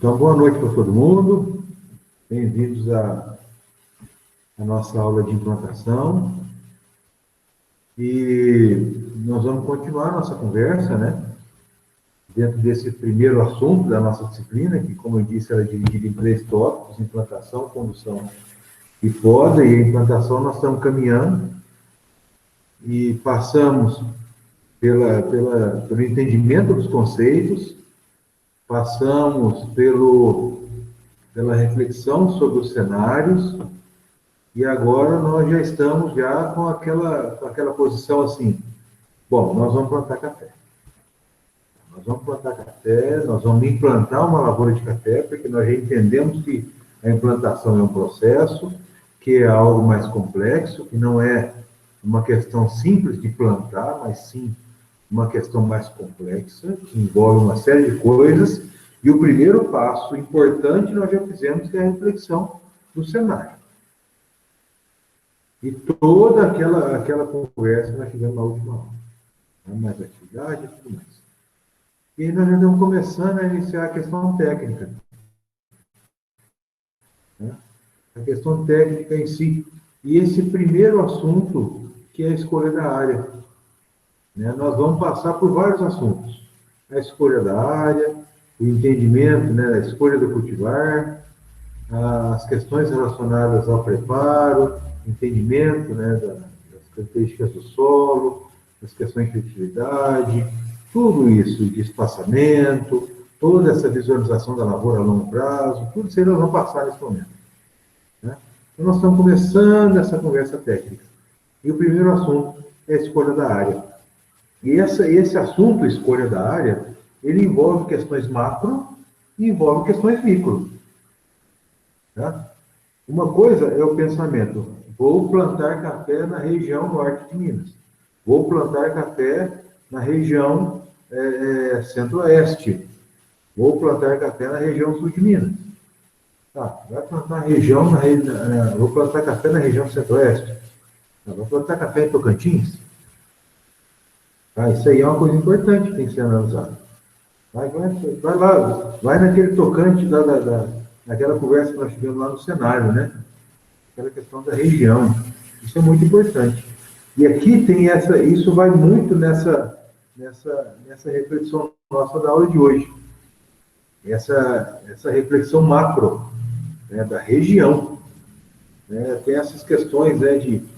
Então, boa noite para todo mundo. Bem-vindos à nossa aula de implantação. E nós vamos continuar a nossa conversa, né? Dentro desse primeiro assunto da nossa disciplina, que, como eu disse, ela é dividida em 3 tópicos: implantação, condução e poda. E a implantação nós estamos caminhando e passamos pelo entendimento dos conceitos, passamos pela reflexão sobre os cenários, e agora nós já estamos com aquela posição assim: bom, nós vamos plantar café. Nós vamos implantar uma lavoura de café, porque nós já entendemos que a implantação é um processo, que é algo mais complexo, que não é uma questão simples de plantar, mas sim uma questão mais complexa, que envolve uma série de coisas. E o primeiro passo importante nós já fizemos, que é a reflexão do cenário. E toda aquela conversa que nós tivemos na última aula. Mais atividade e tudo mais. E aí nós já estamos começando a iniciar a questão técnica. Né? A questão técnica em si. E esse primeiro assunto, que é a escolha da área. Né? Nós vamos passar por vários assuntos. A escolha da área, o entendimento, né, da escolha do cultivar, as questões relacionadas ao preparo, entendimento, né, das características do solo, das questões de fertilidade, tudo isso de espaçamento, toda essa visualização da lavoura a longo prazo, tudo isso aí nós vamos passar nesse momento. Né? Então, nós estamos começando essa conversa técnica. E o primeiro assunto é a escolha da área. E esse assunto, escolha da área, ele envolve questões macro e envolve questões micro. Tá? Uma coisa é o pensamento: vou plantar café na região norte de Minas. Vou plantar café na região centro-oeste. Vou plantar café na região sul de Minas. Tá, vai plantar vou plantar café na região centro-oeste. Tá, vou plantar café em Tocantins. Tá, isso aí é uma coisa importante que tem que ser analisada. Vai lá, vai naquele tocante naquela conversa que nós tivemos lá no cenário, né? Aquela questão da região. Isso é muito importante. E aqui tem isso vai muito nessa reflexão nossa da aula de hoje. Essa reflexão macro, né, da região. Né? Tem essas questões, né, de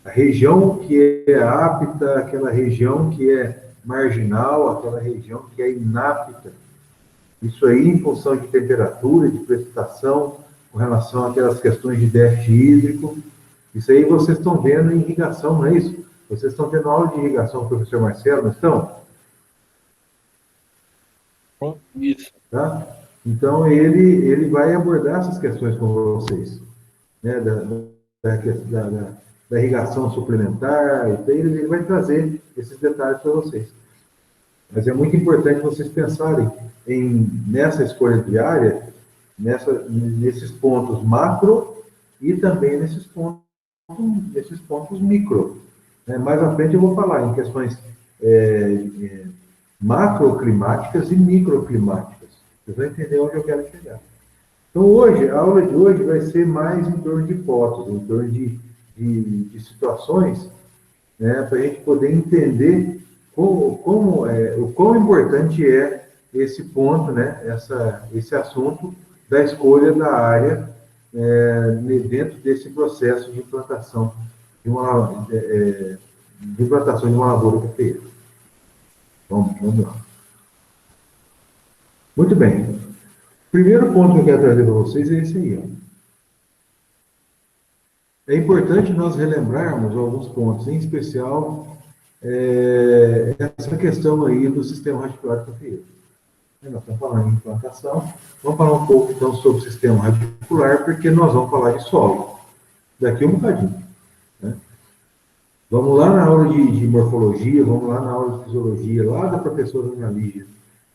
a região que é apta, aquela região que é marginal, aquela região que é inapta. Isso aí em função de temperatura, de precipitação, com relação àquelas questões de déficit hídrico. Isso aí vocês estão vendo em irrigação, não é isso? Vocês estão tendo aula de irrigação com o professor Marcelo, não estão? Isso. Tá? Então, ele vai abordar essas questões com vocês. Né? Da irrigação suplementar, ele vai trazer esses detalhes para vocês. Mas é muito importante vocês pensarem nessa escolha de área, nesses pontos macro e também nesses pontos micro. Né? Mais à frente eu vou falar em questões macroclimáticas e microclimáticas. Vocês vão entender onde eu quero chegar. Então, a aula de hoje vai ser mais em torno de hipóteses, em torno de situações, né, para a gente poder entender o quão importante é esse ponto, né, esse assunto da escolha da área dentro desse processo de implantação de uma lavoura cafeeira. Vamos lá. Muito bem. O primeiro ponto que eu quero trazer para vocês é esse aí. Ó. É importante nós relembrarmos alguns pontos, em especial essa questão aí do sistema radicular cafeeiro. Nós estamos falando em implantação, vamos falar um pouco então sobre o sistema radicular, porque nós vamos falar de solo daqui um bocadinho. Né? Vamos lá na aula de morfologia, vamos lá na aula de fisiologia, lá da professora Ana Lígia,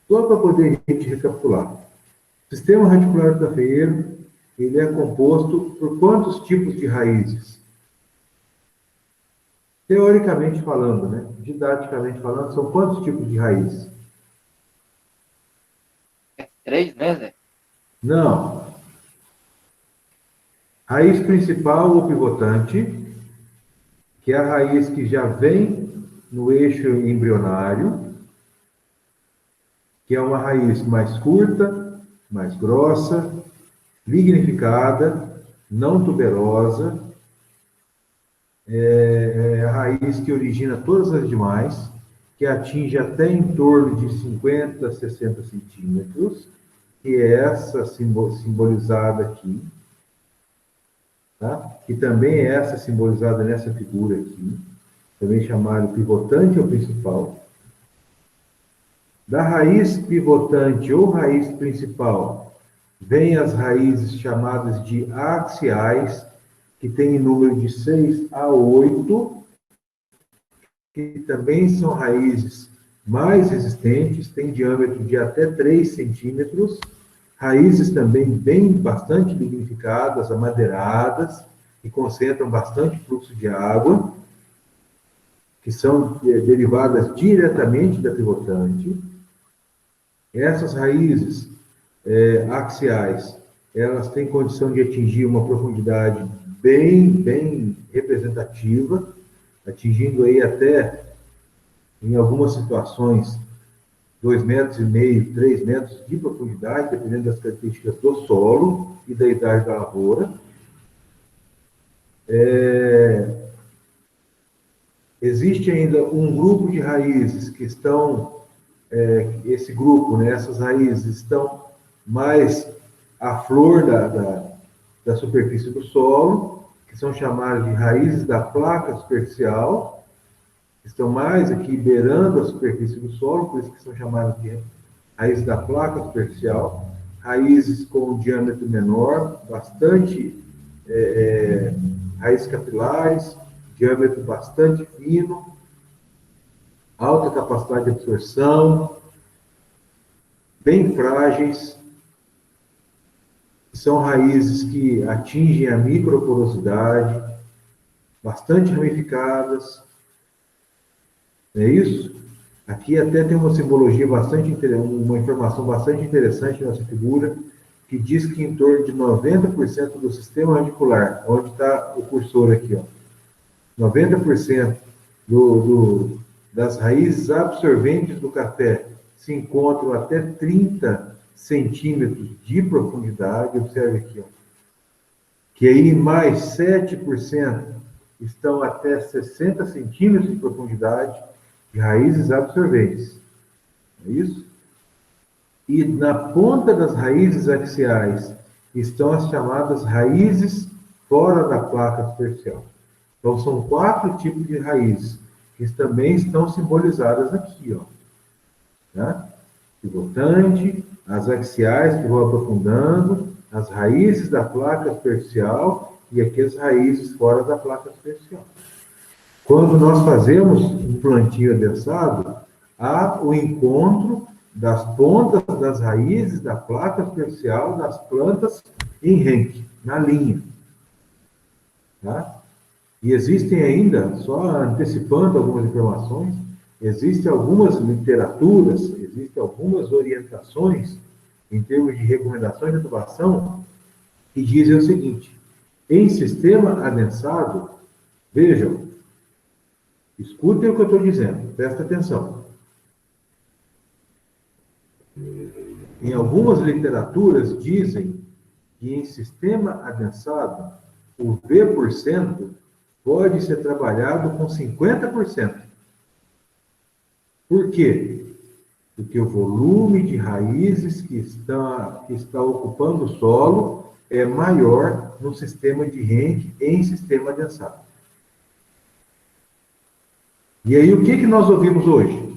só para poder a gente recapitular. O sistema radicular do cafeeiro, ele é composto por quantos tipos de raízes? Teoricamente falando, né? Didaticamente falando, são quantos tipos de raízes? 3, né, Zé? Não. Raiz principal ou pivotante, que é a raiz que já vem no eixo embrionário, que é uma raiz mais curta, mais grossa, lignificada, não tuberosa, é a raiz que origina todas as demais, que atinge até em torno de 50 a 60 centímetros, que é essa simbolizada aqui, tá? Que também é essa simbolizada nessa figura aqui, também chamado pivotante ou principal. Da raiz pivotante ou raiz principal, vem as raízes chamadas de axiais, que tem número de 6 a 8, que também são raízes mais resistentes, têm diâmetro de até 3 centímetros, raízes também bem bastante lignificadas, amadeiradas, que concentram bastante fluxo de água, que são derivadas diretamente da pivotante. Essas raízes axiais, elas têm condição de atingir uma profundidade bem representativa, atingindo aí até, em algumas situações, 2,5 metros, 3 metros de profundidade, dependendo das características do solo e da idade da lavoura. Existe ainda um grupo de raízes que estão, esse grupo, né, essas raízes estão mais à flor da superfície do solo, que são chamadas de raízes da placa superficial, estão mais aqui beirando a superfície do solo, por isso que são chamadas de raízes da placa superficial, raízes com um diâmetro menor, bastante raízes capilares, diâmetro bastante fino, alta capacidade de absorção, bem frágeis, são raízes que atingem a microporosidade, bastante ramificadas, não é isso? Aqui até tem uma simbologia bastante interessante, uma informação bastante interessante nessa figura, que diz que em torno de 90% do sistema radicular, onde está o cursor aqui, ó, 90% das raízes absorventes do café se encontram até 30 centímetros de profundidade, observe aqui, ó, que aí mais 7% estão até 60 centímetros de profundidade de raízes absorventes. É isso? E na ponta das raízes axiais estão as chamadas raízes fora da placa superficial. Então, são 4 tipos de raízes, que também estão simbolizadas aqui, ó. Tá? Pivotante, as axiais que vão aprofundando, as raízes da placa superficial e aqui as raízes fora da placa superficial. Quando nós fazemos um plantio adensado, há o encontro das pontas das raízes da placa superficial das plantas em renque, na linha. Tá? E existem ainda, só antecipando algumas informações, existem algumas literaturas, existem algumas orientações em termos de recomendações de adubação que dizem o seguinte: em sistema adensado, vejam, escutem o que eu estou dizendo, presta atenção. Em algumas literaturas dizem que em sistema adensado, o V% pode ser trabalhado com 50%. Por quê? Porque o volume de raízes que está ocupando o solo é maior no sistema de renque em sistema adensado. E aí, o que nós ouvimos hoje?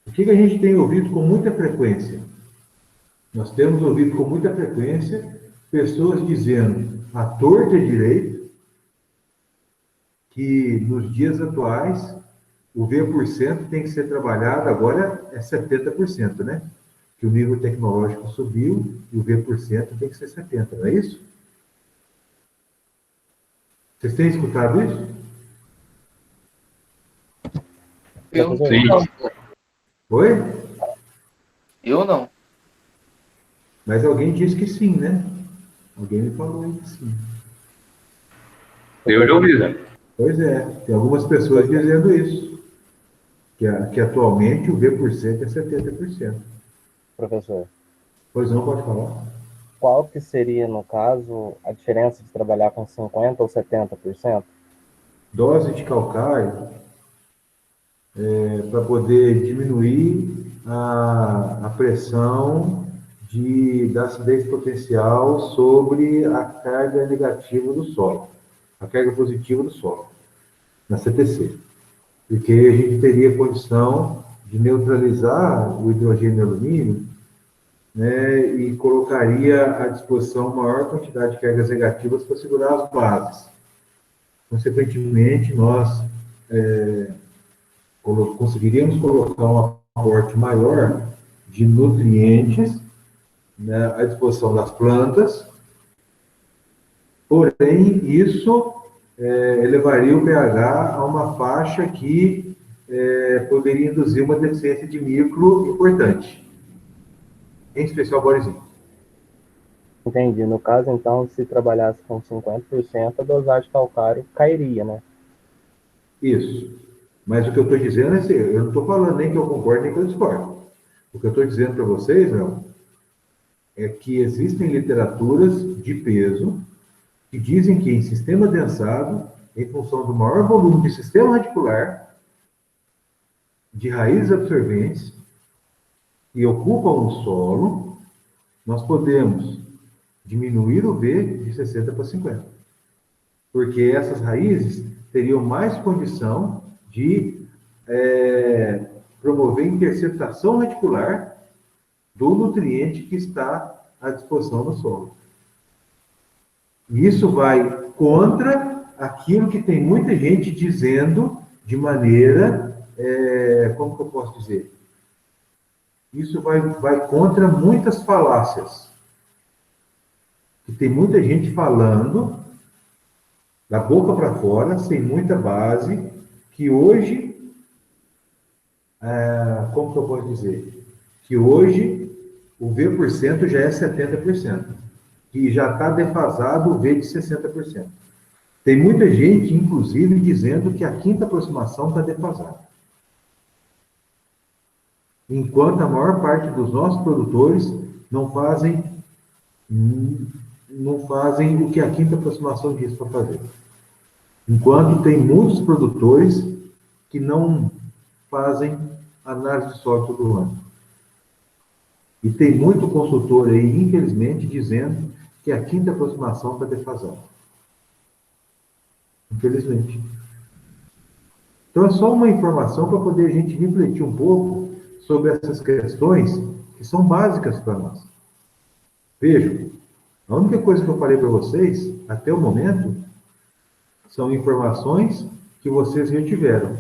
O que a gente tem ouvido com muita frequência? Nós temos ouvido com muita frequência pessoas dizendo, à torta e direito, que nos dias atuais o V% tem que ser trabalhado, agora é 70%, né? Que o nível tecnológico subiu e o V% tem que ser 70%, não é isso? Vocês têm escutado isso? Eu Sim. não. Oi? Eu não. Mas alguém disse que sim, né? Alguém me falou aí que sim. Eu já ouvi, né? Pois é, tem algumas pessoas dizendo isso, que atualmente o V% é 70%. Professor, Pois não, pode falar. qual que seria, no caso, a diferença de trabalhar com 50% ou 70%? Dose de calcário para poder diminuir a pressão da acidez potencial sobre a carga negativa do solo, a carga positiva do solo, na CTC. Porque a gente teria condição de neutralizar o hidrogênio e alumínio, né, e colocaria à disposição maior quantidade de cargas negativas para segurar as bases. Consequentemente, nós conseguiríamos colocar um aporte maior de nutrientes, né, à disposição das plantas, porém, isso elevaria o pH a uma faixa que poderia induzir uma deficiência de micro importante, em especial borizinho. Entendi. No caso, então, se trabalhasse com 50%, a dosagem de calcário cairia, né? Isso. Mas o que eu estou dizendo é assim, eu não estou falando nem que eu concordo nem que eu discordo. O que eu estou dizendo para vocês, não, é que existem literaturas de peso que dizem que em sistema densado, em função do maior volume de sistema radicular, de raízes absorventes, que ocupam o solo, nós podemos diminuir o V de 60 para 50. Porque essas raízes teriam mais condição de promover interceptação radicular do nutriente que está à disposição no solo. E isso vai contra aquilo que tem muita gente dizendo de maneira, como que eu posso dizer? Isso vai contra muitas falácias. E tem muita gente falando da boca para fora, sem muita base, que hoje, como que eu posso dizer? Que hoje o V% já é 70%, que já está defasado o V de 60%. Tem muita gente, inclusive, dizendo que a quinta aproximação está defasada. Enquanto a maior parte dos nossos produtores não fazem o que a quinta aproximação diz para fazer. Enquanto tem muitos produtores que não fazem análise de solo todo ano. E tem muito consultor aí, infelizmente, dizendo que a quinta aproximação está defasada. Infelizmente. Então, é só uma informação para poder a gente refletir um pouco sobre essas questões que são básicas para nós. Vejam, a única coisa que eu falei para vocês, até o momento, são informações que vocês retiveram,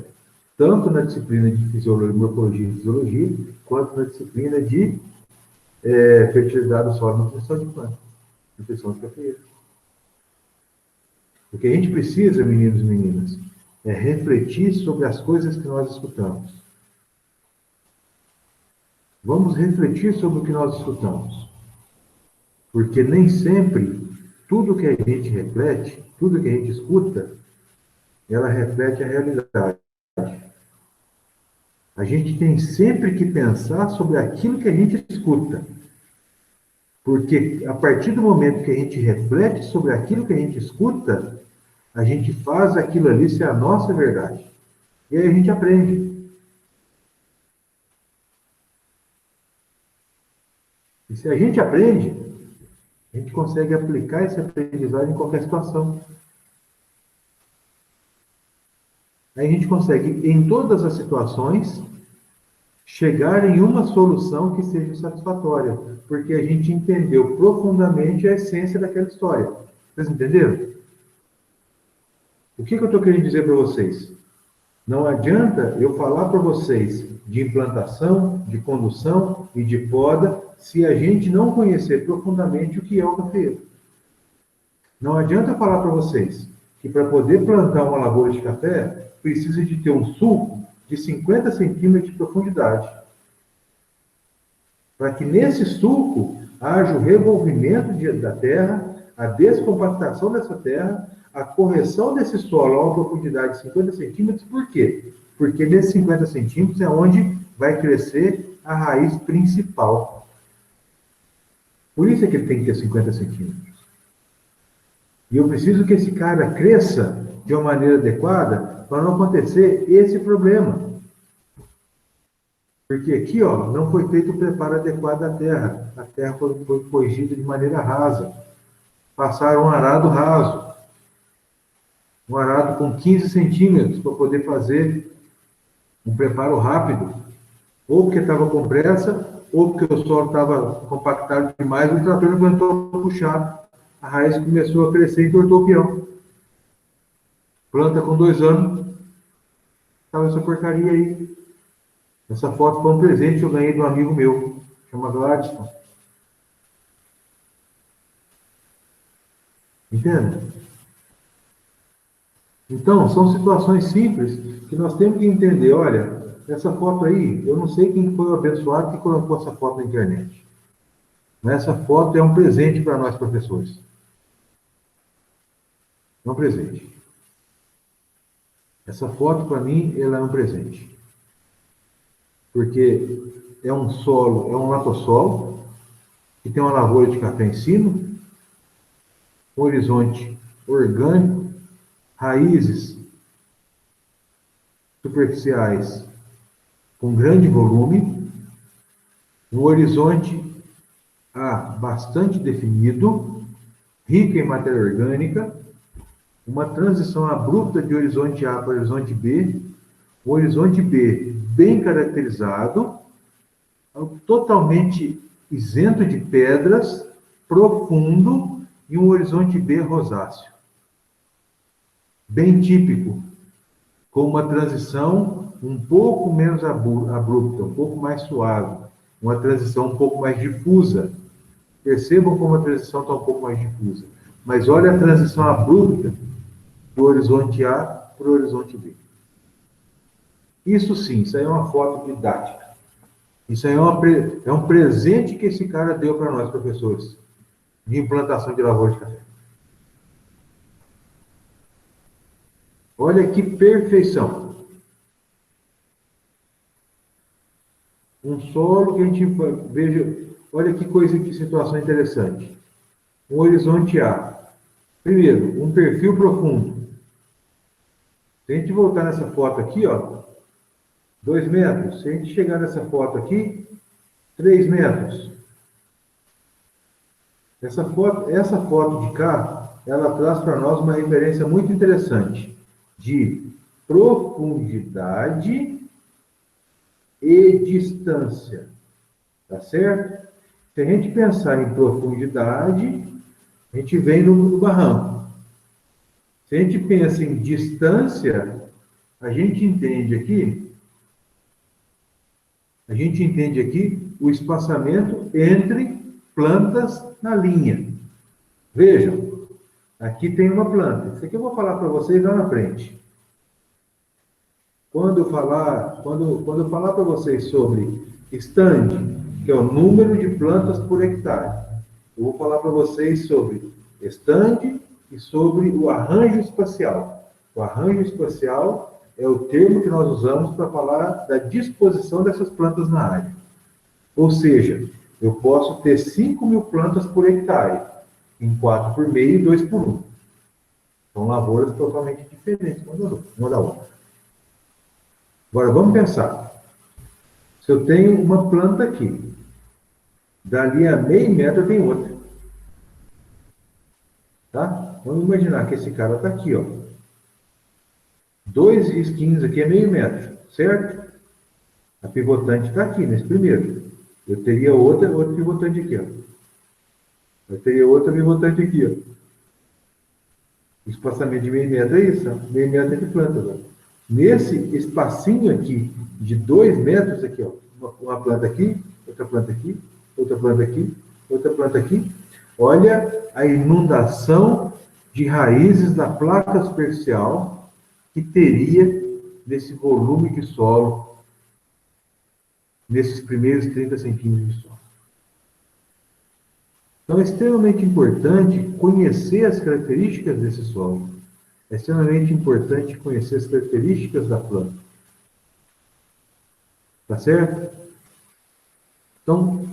tanto na disciplina de Fisiologia, Morfologia e Fisiologia, quanto na disciplina de Fertilidade do Solo e Nutrição de Planta, Nutrição de Cafeeira. O que a gente precisa, meninos e meninas, é refletir sobre as coisas que nós escutamos. Vamos refletir sobre o que nós escutamos. Porque nem sempre tudo que a gente reflete, tudo que a gente escuta, ela reflete a realidade. A gente tem sempre que pensar sobre aquilo que a gente escuta. Porque a partir do momento que a gente reflete sobre aquilo que a gente escuta, a gente faz aquilo ali ser a nossa verdade. E aí a gente aprende. E se a gente aprende, a gente consegue aplicar esse aprendizado em qualquer situação. Aí a gente consegue, em todas as situações, chegar em uma solução que seja satisfatória, porque a gente entendeu profundamente a essência daquela história. Vocês entenderam? O que eu estou querendo dizer para vocês? Não adianta eu falar para vocês de implantação, de condução e de poda, se a gente não conhecer profundamente o que é o cafeeiro. Não adianta falar para vocês que para poder plantar uma lavoura de café, precisa de ter um sulco de 50 centímetros de profundidade. Para que nesse sulco haja o revolvimento da terra, a descompactação dessa terra, a correção desse solo a uma profundidade de 50 centímetros. Por quê? Porque nesses 50 centímetros é onde vai crescer a raiz principal. Por isso é que ele tem que ter 50 centímetros. E eu preciso que esse cara cresça de uma maneira adequada para não acontecer esse problema. Porque aqui, ó, não foi feito o preparo adequado da terra. A terra foi corrigida de maneira rasa. Passaram um arado raso. Um arado com 15 centímetros para poder fazer um preparo rápido. Ou porque estava com pressa, ou porque o solo estava compactado demais, o trator não aguentou puxar. A raiz começou a crescer e cortou o peão. Planta com 2 anos, estava essa porcaria aí. Essa foto foi um presente que eu ganhei de um amigo meu, chama Gladstone. Entende? Então, são situações simples que nós temos que entender. Olha, essa foto aí, eu não sei quem foi o abençoado que colocou essa foto na internet. Mas essa foto é um presente para nós, professores. É um presente. Essa foto, para mim, ela é um presente. Porque é um solo, é um latossolo, que tem uma lavoura de café em cima, um horizonte orgânico, raízes superficiais com grande volume, um horizonte A bastante definido, rico em matéria orgânica, uma transição abrupta de horizonte A para horizonte B, o horizonte B bem caracterizado, totalmente isento de pedras, profundo, e um horizonte B rosáceo. Bem típico, com uma transição um pouco menos abrupta, um pouco mais suave, uma transição um pouco mais difusa. Percebam como a transição está um pouco mais difusa. Mas olha a transição abrupta do horizonte A para o horizonte B. Isso sim, isso aí é uma foto didática. Isso aí é um presente que esse cara deu para nós, professores, de implantação de lavoura de café. Olha que perfeição. Um solo que a gente veja, olha que coisa, que situação interessante. Um horizonte A. Primeiro, um perfil profundo. Se a gente voltar nessa foto aqui, ó, 2 metros. Se a gente chegar nessa foto aqui, 3 metros. Essa foto de cá, ela traz para nós uma referência muito interessante de profundidade e distância. Tá certo? Se a gente pensar em profundidade, a gente vem no barranco. Se a gente pensa em distância, a gente entende aqui o espaçamento entre plantas na linha. Vejam, aqui tem uma planta. Isso aqui eu vou falar para vocês lá na frente. Quando eu falar para vocês sobre stand, que é o número de plantas por hectare, eu vou falar para vocês sobre stand e sobre o arranjo espacial. O arranjo espacial é o termo que nós usamos para falar da disposição dessas plantas na área. Ou seja, eu posso ter 5.000 plantas por hectare, em 4 por meio e 2 por 1. São lavouras totalmente diferentes uma da outra. Agora, vamos pensar. Se eu tenho uma planta aqui, dali a meio metro eu tenho outra. Tá? Vamos imaginar que esse cara está aqui, ó. 2 risquinhos aqui é meio metro, certo? A pivotante está aqui, nesse primeiro. Eu teria outra pivotante aqui, ó. Eu teria outra pivotante aqui, ó. O espaçamento de meio metro é isso, ó. Meio metro é de plantas, ó. Nesse espacinho aqui, de 2 metros aqui, ó. Uma planta aqui, outra planta aqui, outra planta aqui, outra planta aqui. Olha a inundação de raízes da placa superficial que teria nesse volume de solo, nesses primeiros 30 centímetros de solo. Então, é extremamente importante conhecer as características desse solo. É extremamente importante conhecer as características da planta. Tá certo? Então,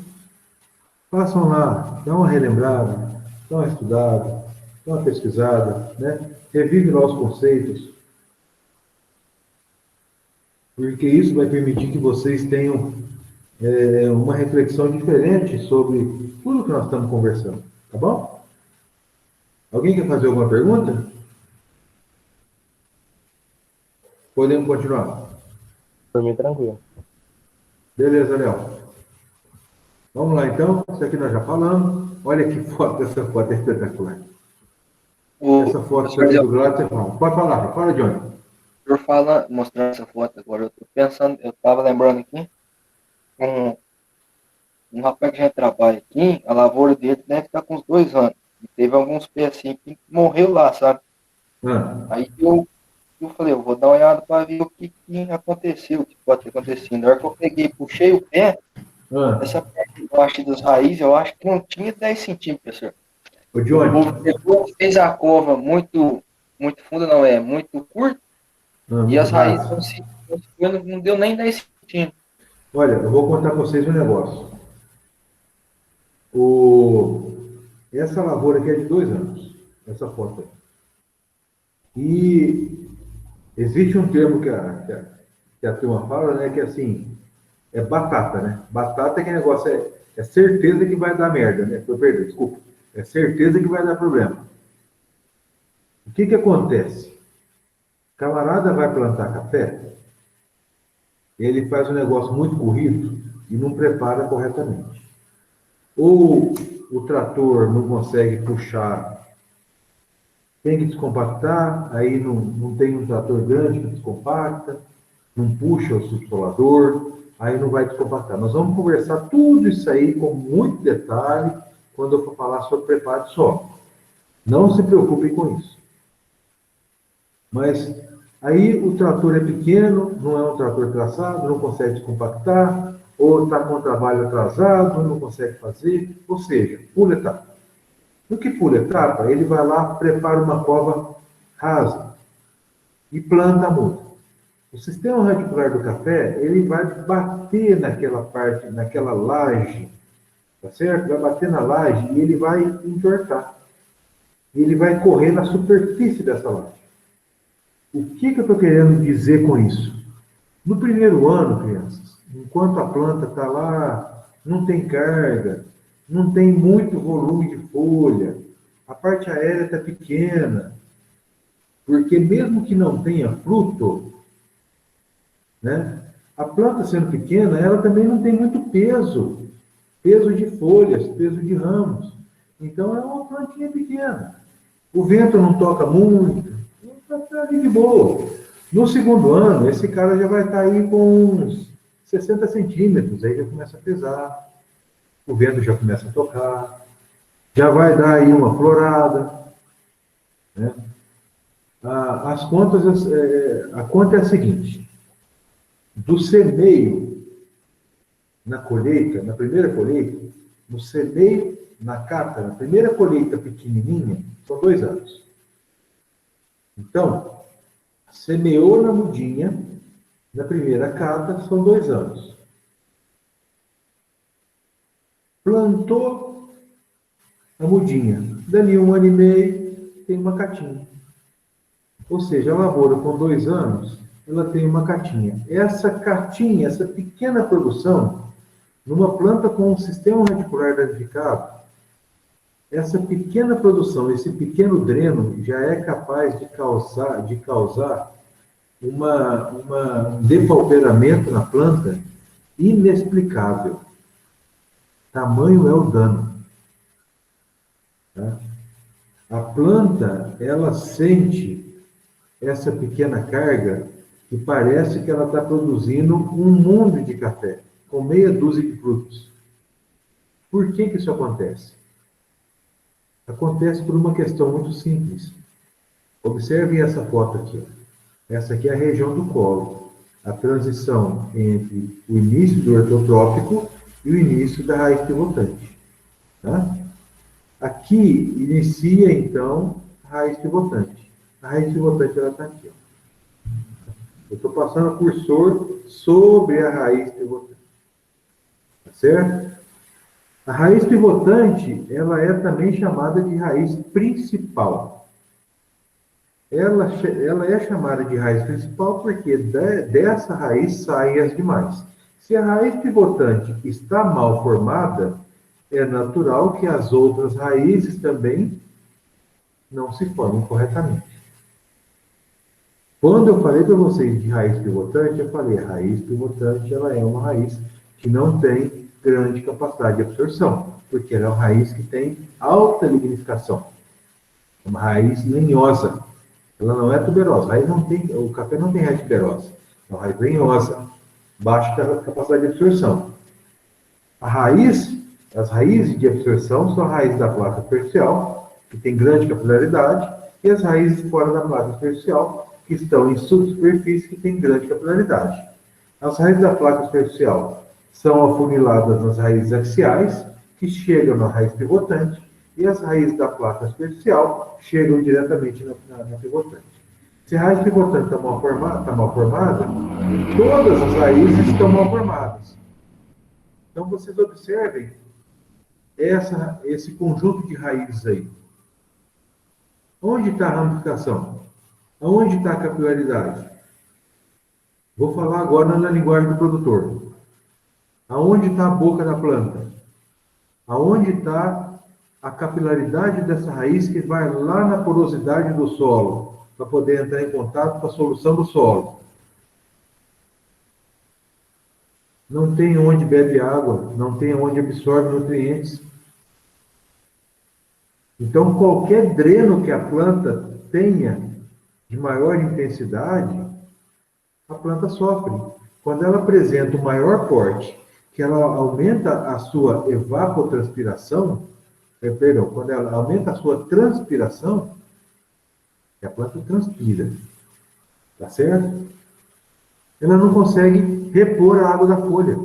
façam lá, dá uma relembrada, dá uma estudada, dá uma pesquisada, né? Revive lá os conceitos, porque isso vai permitir que vocês tenham uma reflexão diferente sobre tudo que nós estamos conversando, tá bom? Alguém quer fazer alguma pergunta? Podemos continuar. Por mim, tranquilo. Beleza, Léo. Vamos lá, então. Isso aqui nós já falamos. Olha que foto, essa foto é espetacular. Essa foto Professor aqui Zé, do lado, você fala. Pode falar, fala, Johnny. o senhor fala, mostrando essa foto agora, eu tô pensando, eu tava lembrando aqui, um rapaz que já trabalha aqui, a lavoura dele deve estar com uns 2 anos. E teve alguns pés assim que morreu lá, sabe? Ah, Aí eu falei, eu vou dar uma olhada para ver o que aconteceu, o que pode ter acontecido. Na hora que eu peguei, puxei o pé, ah. essa parte de baixo das raízes, eu acho que não tinha 10 centímetros, professor. Ô, O povo Johnny. pegou, fez a cova muito funda, não é, muito curta, Ah, e muito as raízes raso. não deu nem 10 centímetros. Olha, eu vou contar para vocês um negócio. O... Essa lavoura aqui é de 2 anos. Essa foto aí. E existe um termo que a turma fala, né? Que é assim, é batata, né? Batata é que negócio é certeza que vai dar merda, né? Perdão, desculpa. É certeza que vai dar problema. O que acontece? O camarada vai plantar café, ele faz um negócio muito corrido e não prepara corretamente. Ou o trator não consegue puxar, tem que descompactar, aí não tem um trator grande que descompacta, não puxa o subsolador, aí não vai descompactar. Nós vamos conversar tudo isso aí com muito detalhe quando eu for falar sobre preparo de solo. Não se preocupem com isso. Mas aí o trator é pequeno, não é um trator traçado, não consegue descompactar, ou está com o trabalho atrasado, não consegue fazer, ou seja, pula etapa. No que pula etapa, ele vai lá, prepara uma cova rasa e planta a muda. O sistema radicular do café, ele vai bater naquela parte, naquela laje, tá certo? Vai bater na laje e ele vai entortar. Ele vai correr na superfície dessa laje. O que eu estou querendo dizer com isso? No primeiro ano, crianças, enquanto a planta está lá, não tem carga, não tem muito volume de folha, a parte aérea está pequena, porque mesmo que não tenha fruto, né, a planta sendo pequena, ela também não tem muito peso, peso de folhas, peso de ramos. Então é uma plantinha pequena. O vento não toca muito, está ali de boa. No segundo ano, esse cara já vai estar aí com uns 60 centímetros, aí já começa a pesar, o vento já começa a tocar, já vai dar aí uma florada, né? As contas, a conta é a seguinte: do semeio na colheita, na primeira colheita, no semeio na cata, na primeira colheita pequenininha, são 2 anos. Então, semeou na mudinha, na primeira cata, são 2 anos. Plantou a mudinha, dali 1 ano e meio, tem uma catinha. Ou seja, a lavoura com 2 anos, ela tem uma catinha. Essa catinha, essa pequena produção, numa planta com um sistema radicular danificado, essa pequena produção, esse pequeno dreno, já é capaz de causar um depauperamento na planta inexplicável. Tamanho é o dano. Tá? A planta, ela sente essa pequena carga e parece que ela está produzindo um mundo de café, com meia dúzia de frutos. Por que isso acontece? Acontece por uma questão muito simples. Observem essa foto aqui. Essa aqui é a região do colo, a transição entre o início do ortotrópico e o início da raiz pivotante. Tá? Aqui inicia, então, a raiz pivotante. A raiz pivotante, ela está aqui. Ó. Eu estou passando o cursor sobre a raiz pivotante. Tá certo? A raiz pivotante, ela é também chamada de raiz principal. Ela é chamada de raiz principal porque dessa raiz saem as demais. Se a raiz pivotante está mal formada, é natural que as outras raízes também não se formem corretamente. Quando eu falei para vocês de raiz pivotante, eu falei, a raiz pivotante ela é uma raiz que não tem grande capacidade de absorção, porque ela é uma raiz que tem alta lignificação. É uma raiz lenhosa. Ela não é tuberosa. O café não tem raiz tuberosa. É uma raiz lenhosa, baixa capacidade de absorção. As raízes de absorção são a raiz da placa superficial, que tem grande capilaridade, e as raízes fora da placa superficial, que estão em subsuperfície, que tem grande capilaridade. As raízes da placa superficial são afuniladas nas raízes axiais, que chegam na raiz pivotante, e as raízes da placa superficial chegam diretamente na pivotante. Se a raiz pivotante está mal formada, todas as raízes estão mal formadas. Então, vocês observem esse conjunto de raízes aí. Onde está a ramificação? Onde está a capilaridade? Vou falar agora na linguagem do produtor. Aonde está a boca da planta? Aonde está a capilaridade dessa raiz que vai lá na porosidade do solo, para poder entrar em contato com a solução do solo? Não tem onde bebe água, não tem onde absorve nutrientes. Então, qualquer dreno que a planta tenha de maior intensidade, a planta sofre. Quando ela apresenta o maior porte, que ela aumenta a sua evapotranspiração, quando ela aumenta a sua transpiração, a planta transpira, tá certo? Ela não consegue repor a água da folha.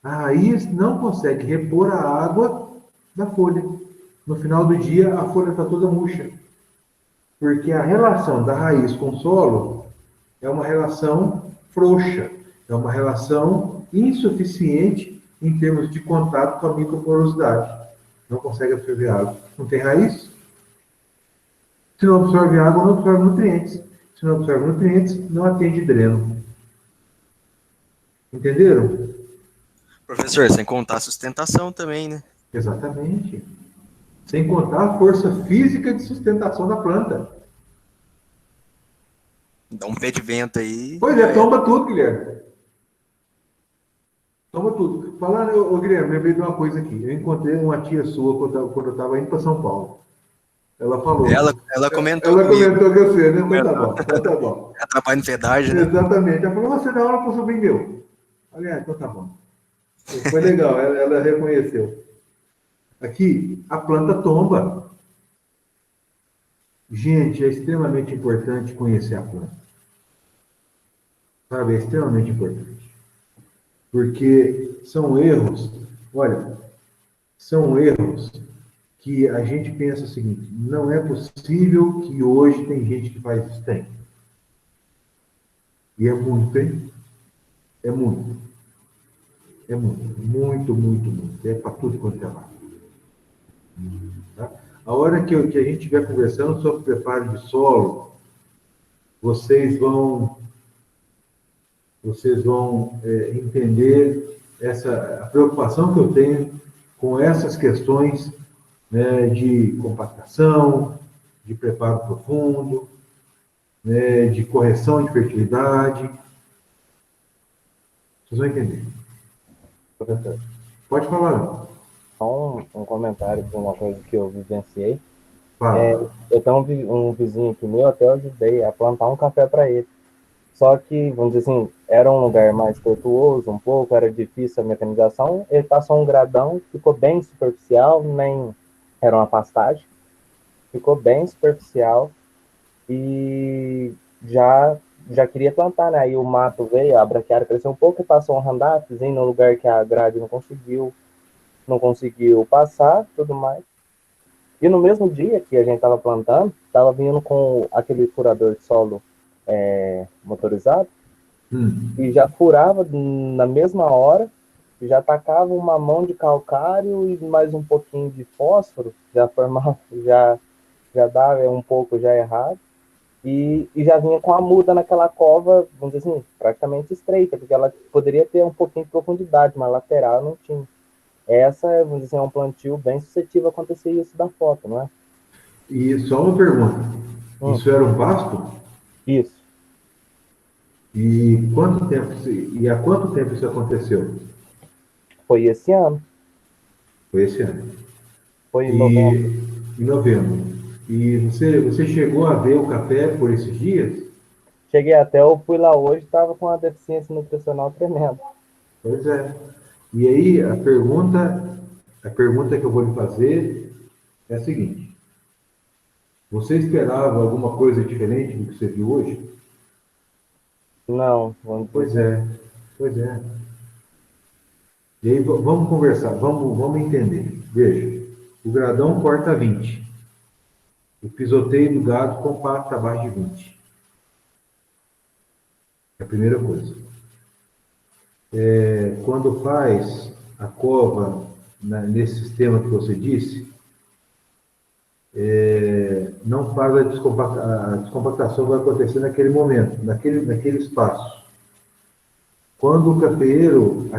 A raiz não consegue repor a água da folha. No final do dia, a folha está toda murcha. Porque a relação da raiz com o solo é uma relação frouxa, é uma relação insuficiente em termos de contato com a microporosidade. Não consegue absorver água. Não tem raiz? Se não absorve água, não absorve nutrientes. Se não absorve nutrientes, não atende dreno. Entenderam? Professor, sem contar a sustentação também, né? Exatamente. Sem contar a força física de sustentação da planta. Dá um pé de vento aí. Pois é, toma tudo, Guilherme. Toma tudo. Falando, ô Guilherme, lembrei de uma coisa aqui. Eu encontrei uma tia sua quando eu estava indo para São Paulo. Ela falou. Ela comentou. Ela comentou com você, né? Então tá bom. Então tá bom. Ela trabalha em pedágio, né? Exatamente. Ela falou, você dá aula para o sobrinho meu. Falei, então tá bom. Foi legal, ela reconheceu. Aqui, a planta tomba. Gente, é extremamente importante conhecer a planta. Sabe, é extremamente importante. Porque são erros, olha, são erros que a gente pensa o seguinte, não é possível que hoje tem gente que faz isso. Tem. E é muito, hein? É muito. É muito, muito, muito, muito. É para tudo quanto é lado. Tá? A hora que a gente estiver conversando sobre preparo de solo, vocês vão entender a preocupação que eu tenho com essas questões, né, de compactação, de preparo profundo, né, de correção de fertilidade. Vocês vão entender. Professor, Pode falar. só um comentário de uma coisa que eu vivenciei. Fala. Eu tenho um vizinho aqui meu, até eu ajudei a plantar um café para ele. Só que, vamos dizer assim, era um lugar mais tortuoso um pouco, era difícil a mecanização. Ele passou um gradão, ficou bem superficial, nem era uma pastagem. Ficou bem superficial e já queria plantar, né? Aí o mato veio, a braquiária cresceu um pouco e passou um handapzinho no lugar que a grade não conseguiu. não conseguiu passar, tudo mais. E no mesmo dia que a gente estava plantando, estava vindo com aquele furador de solo motorizado, e já furava na mesma hora, já tacava uma mão de calcário e mais um pouquinho de fósforo, já formava, já dava um pouco já errado, e já vinha com a muda naquela cova, vamos dizer assim, praticamente estreita, porque ela poderia ter um pouquinho de profundidade, mas lateral não tinha. Essa, vamos dizer assim, é um plantio bem suscetível a acontecer isso da foto, não é? E só uma pergunta. Isso era um pasto? Isso. E há quanto tempo isso aconteceu? Foi esse ano. Foi esse ano. Foi em novembro. E em novembro. E você chegou a ver o café por esses dias? Cheguei até, eu fui lá hoje, estava com uma deficiência nutricional tremenda. Pois é. E aí a pergunta que eu vou lhe fazer é a seguinte: você esperava alguma coisa diferente do que você viu hoje? Não, vamos Pois dizer. é, pois é. E aí vamos conversar, vamos entender. Veja, o gradão corta 20. O pisoteio do gado compacta abaixo de 20. É a primeira coisa. Quando faz a cova nesse sistema que você disse, não faz a descompactação vai acontecer naquele momento, naquele espaço. Quando o cafeeiro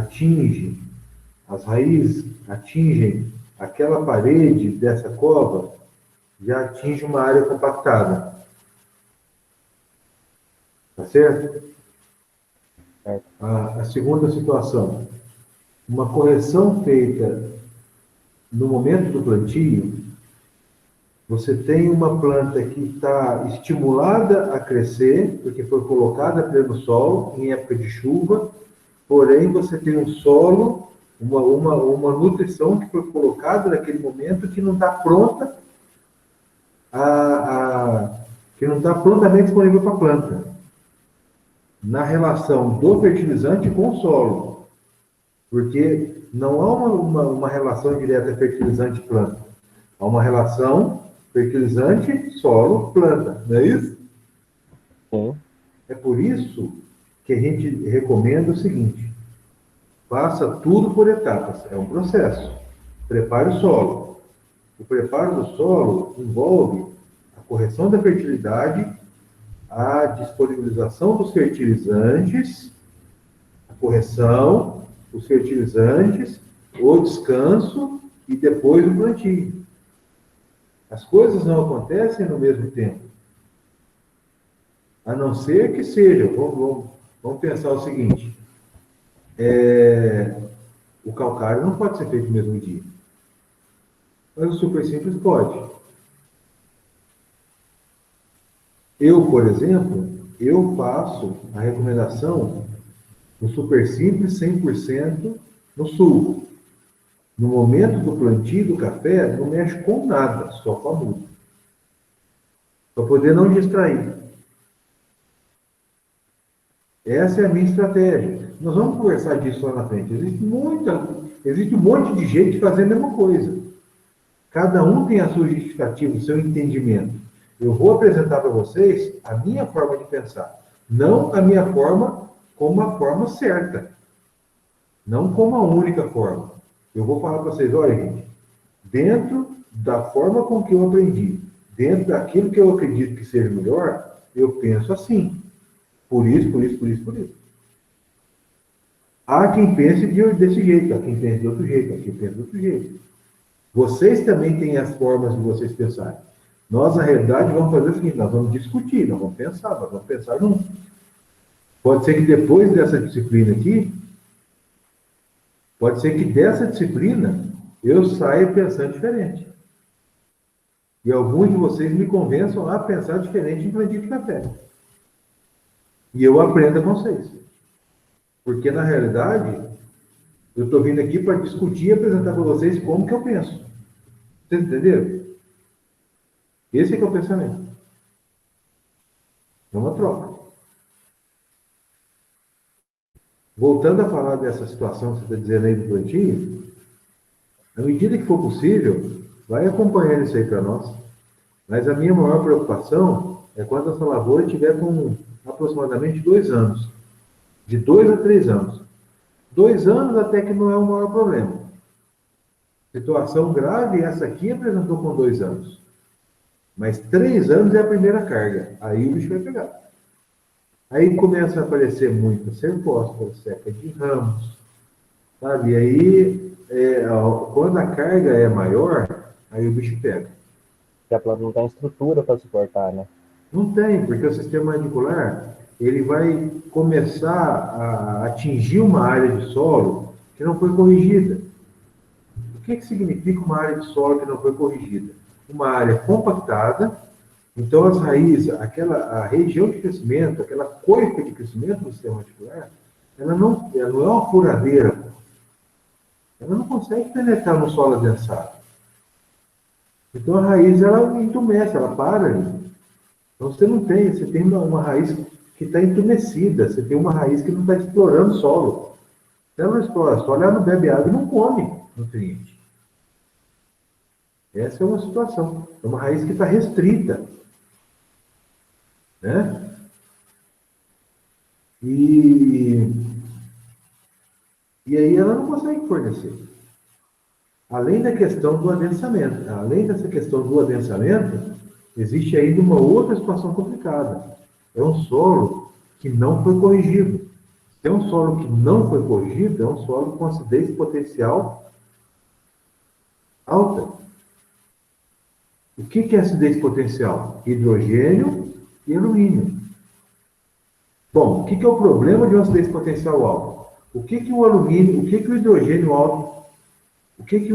as raízes atingem aquela parede dessa cova, já atinge uma área compactada. Tá certo? Certo. A segunda situação, uma correção feita no momento do plantio, você tem uma planta que está estimulada a crescer, porque foi colocada pleno sol, em época de chuva, porém você tem um solo, uma nutrição que foi colocada naquele momento que não está pronta, que não está prontamente disponível para a planta, na relação do fertilizante com o solo, porque não há uma relação direta fertilizante-planta, há uma relação fertilizante, solo, planta, não é isso? Sim. É por isso que a gente recomenda o seguinte: faça tudo por etapas, é um processo. Prepare o solo. O preparo do solo envolve a correção da fertilidade, a disponibilização dos fertilizantes, a correção, os fertilizantes, o descanso e depois o plantio. As coisas não acontecem no mesmo tempo. A não ser que seja, vamos pensar o seguinte: o calcário não pode ser feito no mesmo dia. Mas o super simples pode. Eu, por exemplo, eu faço a recomendação do super simples 100% no sul. No momento do plantio do café, não mexe com nada, só com a muda. Para poder não distrair. Essa é a minha estratégia. Nós vamos conversar disso lá na frente. Existe um monte de gente fazendo a mesma coisa. Cada um tem a sua justificativa, o seu entendimento. Eu vou apresentar para vocês a minha forma de pensar. Não a minha forma como a forma certa. Não como a única forma. Eu vou falar para vocês, olha, gente, dentro da forma com que eu aprendi, dentro daquilo que eu acredito que seja melhor, eu penso assim. Por isso, por isso, por isso, por isso. Há quem pense desse jeito, há quem pense de outro jeito, há quem pense de outro jeito. Vocês também têm as formas de vocês pensarem. Nós, na realidade, vamos fazer o seguinte: nós vamos discutir, nós vamos pensar juntos. Pode ser que depois dessa disciplina aqui, pode ser que dessa disciplina eu saia pensando diferente. E alguns de vocês me convençam a pensar diferente em plantio de café. E eu aprenda com vocês. Porque, na realidade, eu estou vindo aqui para discutir e apresentar para vocês como que eu penso. Vocês entenderam? Esse é que é o pensamento. É uma troca. Voltando a falar dessa situação que você está dizendo aí do plantio, À medida que for possível, vai acompanhando isso aí para nós. Mas a minha maior preocupação é quando essa lavoura estiver com aproximadamente 2 anos. De 2 a 3 anos. 2 anos até que não é o maior problema. Situação grave, essa aqui apresentou com 2 anos. Mas 3 anos é a primeira carga. Aí o bicho vai pegar. Aí começa a aparecer muita serpóspora, seca de ramos, sabe? E aí, quando a carga é maior, aí o bicho pega. Porque a planta não tem estrutura para suportar, né? Não tem, porque o sistema radicular, ele vai começar a atingir uma área de solo que não foi corrigida. O que significa uma área de solo que não foi corrigida? Uma área compactada, então as raízes, a região de crescimento, aquela coifa de crescimento do sistema radicular, ela não é uma furadeira. Ela não consegue penetrar no solo adensado. Então a raiz, ela entumece, ela para ali. Então você tem uma raiz que está entumecida, você tem uma raiz que não está explorando o solo. Ela não explora o solo, ela não bebe água e não come nutriente. Essa é uma situação. É uma raiz que está restrita. Né? E aí ela não consegue fornecer. Além da questão do adensamento. Além dessa questão do adensamento, existe ainda uma outra situação complicada. É um solo que não foi corrigido. Se é um solo que não foi corrigido, é um solo com acidez potencial alta. O que é acidez potencial? Hidrogênio e alumínio. Bom, o que é o problema de uma acidez potencial alta? O que o alumínio, o que o hidrogênio alto, o que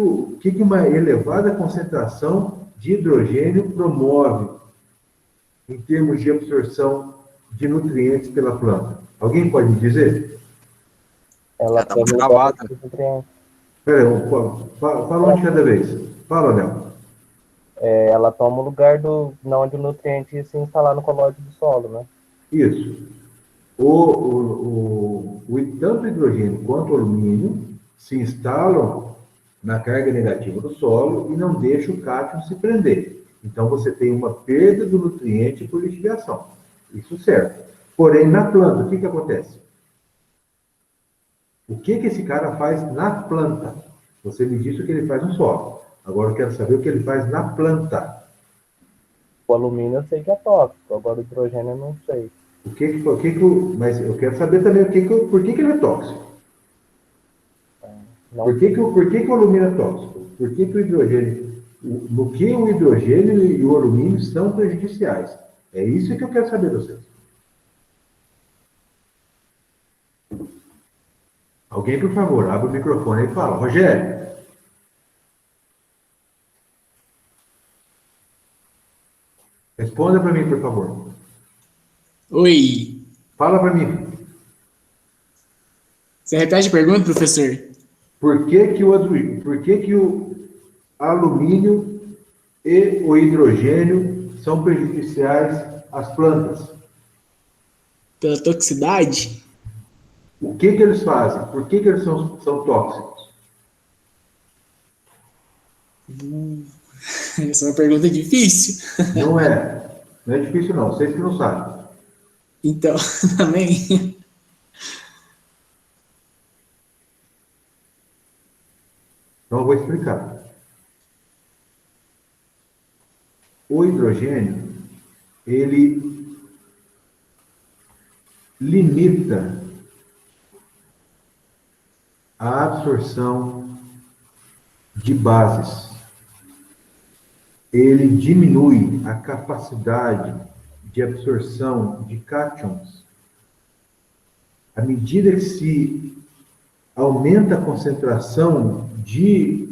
uma elevada concentração de hidrogênio promove em termos de absorção de nutrientes pela planta? Alguém pode me dizer? Ela Tá muito travada. Espera aí, fala um de cada vez. Fala, Léo. Ela toma o lugar não onde o nutriente se instalar no colóide do solo, né? Isso. Tanto o hidrogênio quanto o alumínio se instalam na carga negativa do solo e não deixam o cátion se prender. Então, você tem uma perda do nutriente por lixiviação. Isso certo. Porém, na planta, o que acontece? O que esse cara faz na planta? Você me disse o que ele faz no solo. Agora eu quero saber o que ele faz na planta. O alumínio eu sei que é tóxico, agora o hidrogênio eu não sei. Mas eu quero saber também por que ele é tóxico. Por que o alumínio é tóxico? Por que o hidrogênio... No que o hidrogênio e o alumínio são prejudiciais? É isso que eu quero saber de vocês. Alguém, por favor, abre o microfone e fala. Rogério. Responda para mim, por favor. Oi. Fala para mim. Você repete a pergunta, professor? Por que o alumínio e o hidrogênio são prejudiciais às plantas? Pela toxicidade? O que eles fazem? Por que eles são tóxicos? Essa é uma pergunta difícil. Não é. Não é difícil, não. Vocês que não sabem. Então, também. Então, eu vou explicar. O hidrogênio, ele limita a absorção de bases. Ele diminui a capacidade de absorção de cátions. À medida que se aumenta a concentração de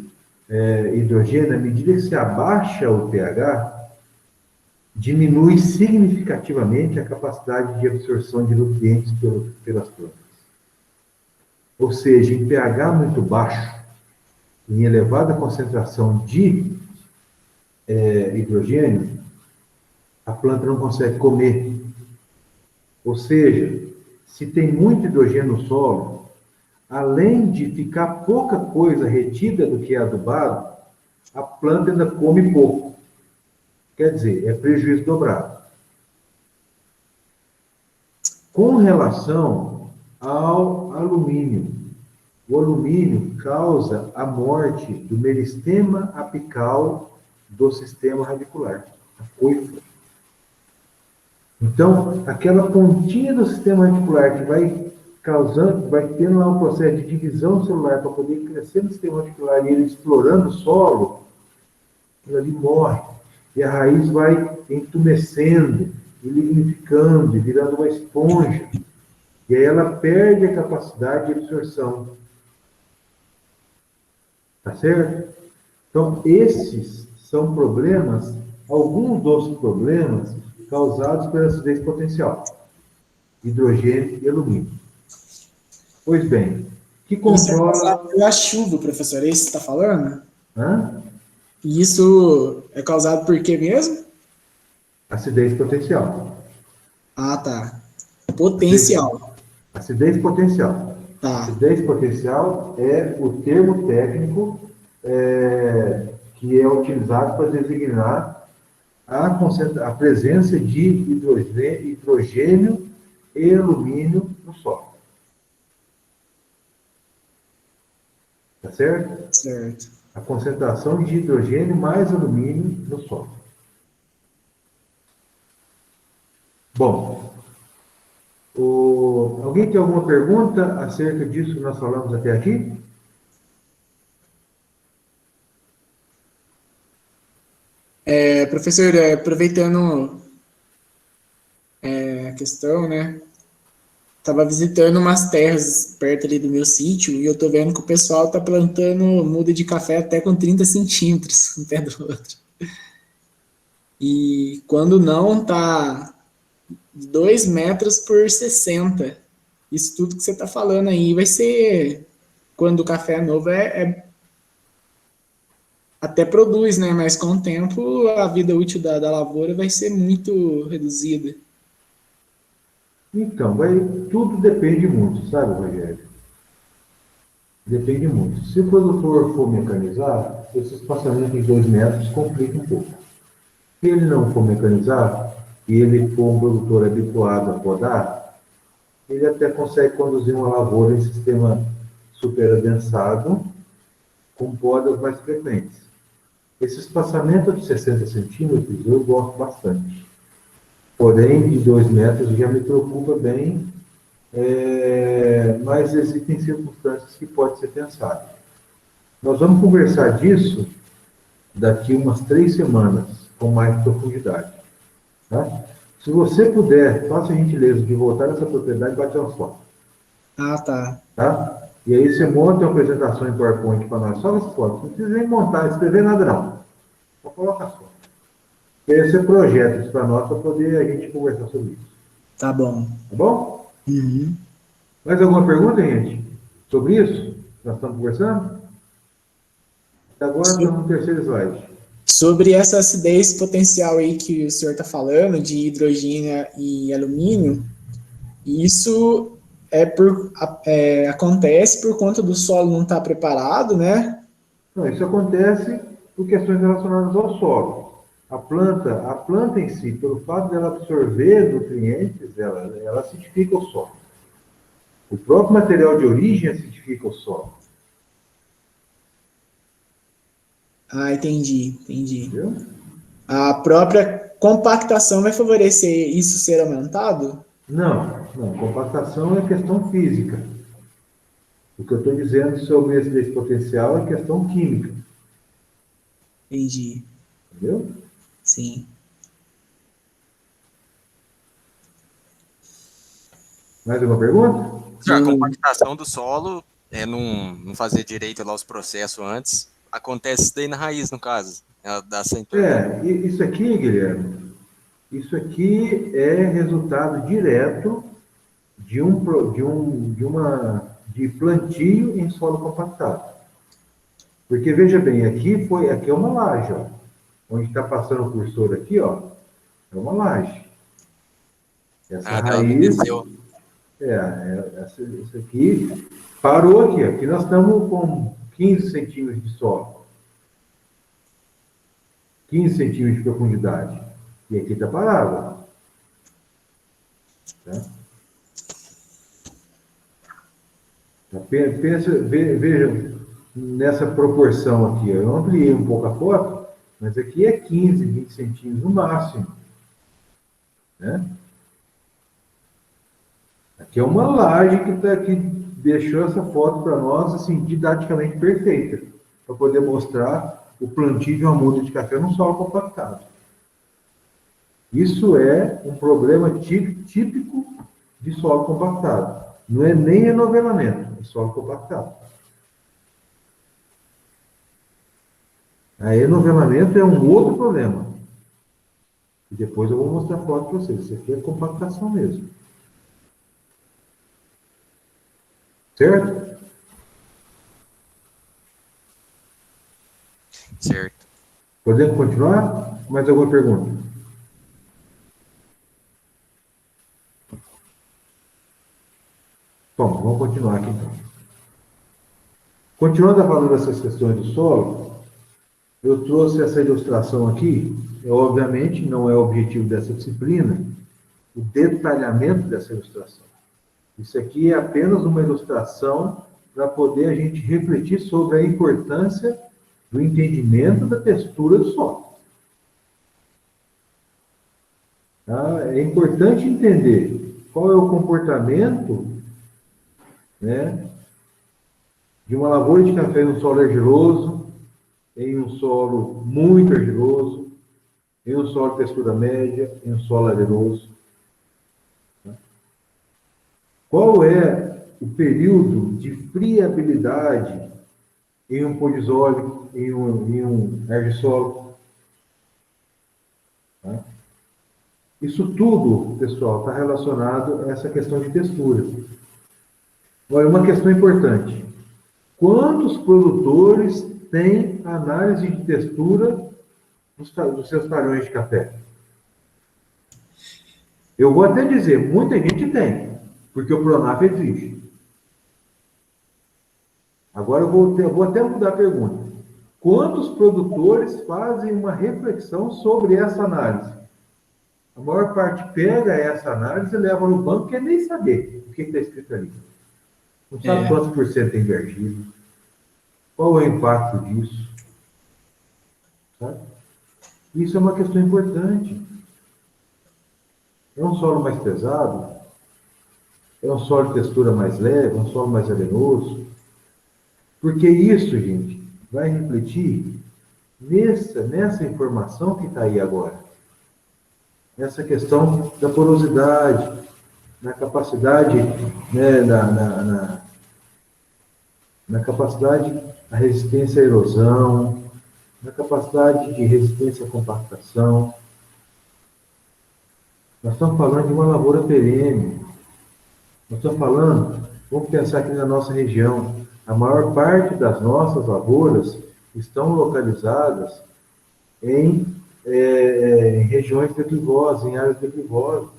hidrogênio, à medida que se abaixa o pH, diminui significativamente a capacidade de absorção de nutrientes pelas plantas. Ou seja, em pH muito baixo, em elevada concentração de hidrogênio, a planta não consegue comer. Ou seja, se tem muito hidrogênio no solo, além de ficar pouca coisa retida do que é adubado, a planta ainda come pouco. Quer dizer, é prejuízo dobrado. Com relação ao alumínio, o alumínio causa a morte do meristema apical do sistema radicular, a coifa. Então, aquela pontinha do sistema radicular que vai causando, vai tendo lá um processo de divisão celular para poder crescer no sistema radicular e ele explorando o solo, ele ali morre. E a raiz vai entumecendo, e lignificando, e virando uma esponja. E aí ela perde a capacidade de absorção. Tá certo? Então, esses são problemas, alguns dos problemas causados pela acidez potencial, hidrogênio e alumínio. Pois bem, que Isso é controla... causado pela chuva, professor, é isso que você está falando? Hã? E isso é causado por quê mesmo? Acidez potencial. Ah, tá. Potencial. Acidez potencial. Tá. Acidez potencial é o termo técnico que é utilizado para designar a presença de hidrogênio e alumínio no solo. Tá certo? Certo. A concentração de hidrogênio mais alumínio no solo. Bom, alguém tem alguma pergunta acerca disso que nós falamos até aqui? Professor, aproveitando a questão, né? Tava visitando umas terras perto ali do meu sítio e eu tô vendo que o pessoal tá plantando muda de café até com 30 centímetros um pé do outro. E quando não, tá 2 metros por 60. Isso tudo que você tá falando aí vai ser, quando o café é novo, até produz, né? Mas com o tempo a vida útil da lavoura vai ser muito reduzida. Então, tudo depende muito, sabe, Rogério? Depende muito. Se o produtor for mecanizar, esse espaçamento de 2 metros complica um pouco. Se ele não for mecanizar, e ele for um produtor habituado a podar, ele até consegue conduzir uma lavoura em sistema superadensado, com podas mais frequentes. Esse espaçamento de 60 centímetros eu gosto bastante. Porém, de 2 metros já me preocupa bem, mas existem circunstâncias que pode ser pensado. Nós vamos conversar disso daqui umas 3 semanas, com mais profundidade. Tá? Se você puder, faça a gentileza de voltar nessa propriedade e bater umas fotos. Ah, tá. Tá? E aí você monta uma apresentação em PowerPoint para nós, só as fotos. Não precisa nem montar, escrever nada não. Só coloca as fotos. E aí você projeta isso para nós para poder a gente conversar sobre isso. Tá bom. Tá bom? Uhum. Mais alguma pergunta, gente? Sobre isso? Nós estamos conversando? Agora estamos no terceiro slide. Sobre essa acidez potencial aí que o senhor está falando, de hidrogênio e alumínio, isso acontece por conta do solo não estar preparado, né? Não, isso acontece por questões relacionadas ao solo. A planta em si, pelo fato dela absorver nutrientes, ela acidifica o solo. O próprio material de origem acidifica o solo. Ah, entendi. Entendeu? A própria compactação vai favorecer isso ser aumentado? Não. Compactação é questão física. O que eu estou dizendo sobre esse potencial é questão química. Entendi. Entendeu? Sim. Mais alguma pergunta? A compactação do solo é não fazer direito lá os processos antes. Acontece isso daí na raiz, no caso. Ela dá Isso aqui, Guilherme, isso aqui é resultado direto de plantio em solo compactado. Porque, veja bem, aqui é uma laje, ó. Onde está passando o cursor aqui, ó, é uma laje. Essa raiz... Isso aqui parou aqui. Aqui nós estamos com 15 centímetros de solo. 15 centímetros de profundidade. E aqui está parado. Tá? Veja, nessa proporção aqui, eu ampliei um pouco a foto, mas aqui é 15, 20 centímetros no máximo. Né? Aqui é uma laje que deixou essa foto para nós, assim, didaticamente perfeita, para poder mostrar o plantio de uma muda de café num solo compactado. Isso é um problema típico de solo compactado. Não é nem enovelamento, é solo compactado. A enovelamento é um outro problema. E depois eu vou mostrar a foto para vocês. Isso aqui é compactação mesmo. Certo? Certo. Podemos continuar? Mais alguma pergunta? Bom, vamos continuar aqui então. Continuando a falar dessas questões do solo, eu trouxe essa ilustração aqui. Obviamente, não é o objetivo dessa disciplina o detalhamento dessa ilustração. Isso aqui é apenas uma ilustração para poder a gente refletir sobre a importância do entendimento da textura do solo. Tá? É importante entender qual é o comportamento, né, de uma lavoura de café em um solo argiloso, em um solo muito argiloso, em um solo de textura média, em um solo arenoso. Qual é o período de friabilidade em um podisólico, em um argissolo? Tá? Isso tudo, pessoal, está relacionado a essa questão de textura. Olha, uma questão importante. Quantos produtores têm análise de textura dos seus talhões de café? Eu vou até dizer, muita gente tem, porque o Pronaf exige. Agora eu vou até mudar a pergunta. Quantos produtores fazem uma reflexão sobre essa análise? A maior parte pega essa análise e leva no banco, quer nem saber o que está escrito ali. Não sabe quantos por cento tem de argila. Qual é o impacto disso? Sabe? Isso é uma questão importante. É um solo mais pesado? É um solo de textura mais leve? É um solo mais arenoso? Porque isso, gente, vai refletir nessa informação que está aí agora. Essa questão da porosidade, na capacidade, né, na capacidade da resistência à erosão, na capacidade de resistência à compactação. Nós estamos falando de uma lavoura perene. Nós estamos falando, vamos pensar aqui na nossa região, a maior parte das nossas lavouras estão localizadas em regiões declivosas, em áreas declivosas.